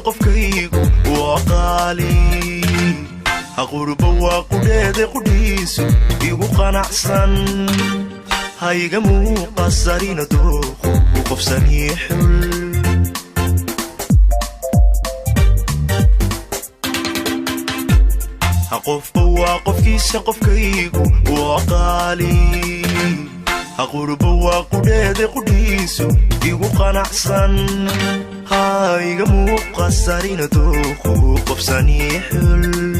qofkaygu waa qaali haqurba waa qudheede qudhiisu igu qanacsan hayga muuqasarina dooqu u qofsanii xul qofba waa qofkiisa qofkaygu waa qaali haqurba waa qudheede qudhiisu igu qanacsan hayga muuqasarina dooqu qofsanii xul